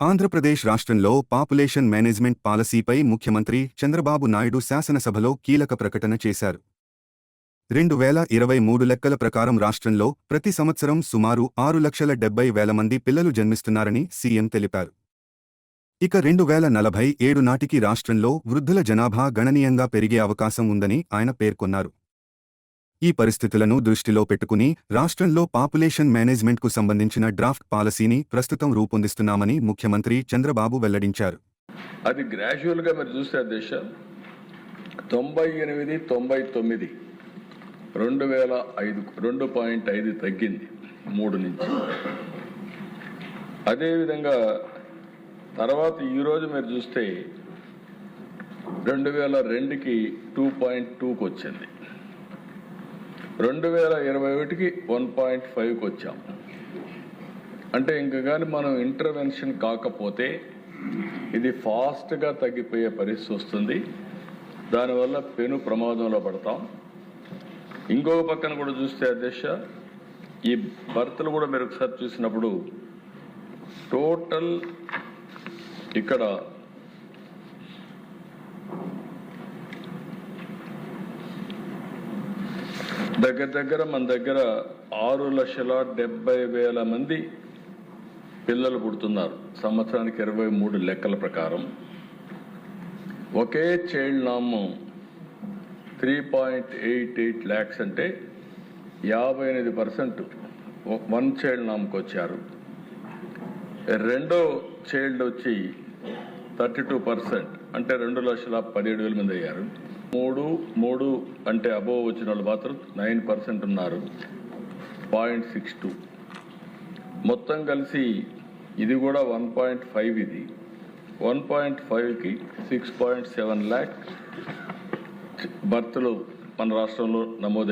ఆంధ్రప్రదేశ్ రాష్ట్రంలో population management పాలసీపై ముఖ్యమంత్రి చంద్రబాబు నాయుడు శాసనసభలో కీలక ప్రకటన చేశారు. 2023 లెక్కల ప్రకారం రాష్ట్రంలో ప్రతి సంవత్సరం సుమారు 6,70,000 మంది పిల్లలు జన్మిస్తున్నారని సీఎం తెలిపారు. ఇక 2047 నాటికి రాష్ట్రంలో వృద్ధుల జనాభా గణనీయంగా పెరిగే అవకాశం ఉందని ఆయన పేర్కొన్నారు. ఈ పరిస్థితులను దృష్టిలో పెట్టుకుని రాష్ట్రంలో పాపులేషన్ మేనేజ్మెంట్కు సంబంధించిన డ్రాఫ్ట్ పాలసీని ప్రస్తుతం రూపొందిస్తున్నామని ముఖ్యమంత్రి చంద్రబాబు వెల్లడించారు. అది గ్రాడ్యువల్గా మీరు చూస్తే దేశ 98, 99 2.5 తగ్గింది 3 నుంచి. అదేవిధంగా తర్వాత ఈరోజు మీరు చూస్తే 2002కి 2.2కి వచ్చింది, 2021కి 1.5కి వచ్చాం. అంటే ఇంకా కానీ మనం ఇంటర్వెన్షన్ కాకపోతే ఇది ఫాస్ట్గా తగ్గిపోయే పరిస్థితి వస్తుంది. దానివల్ల పెను ప్రమాదంలో పడతాం. ఇంకొక పక్కన కూడా చూస్తే అధ్యక్ష, ఈ బర్త్లు కూడా మీరు ఒకసారి చూసినప్పుడు టోటల్ ఇక్కడ దగ్గర మన దగ్గర 6,70,000 మంది పిల్లలు పుడుతున్నారు సంవత్సరానికి 23 లెక్కల ప్రకారం. ఒకే చైల్డ్ నామ్ 3.88 lakhs అంటే 58% వన్ చైల్డ్ నామ్కి వచ్చారు. రెండో చైల్డ్ వచ్చి 32% అంటే 2,17,000 మంది అయ్యారు. 3 అంటే అబోవ్ వచ్చిన వాళ్ళు మాత్రం 9% ఉన్నారు, 0.62. మొత్తం కలిసి ఇది కూడా 1.5. ఇది 1.5కి 6.7 lakh బర్త్లు మన రాష్ట్రంలో నమోదు.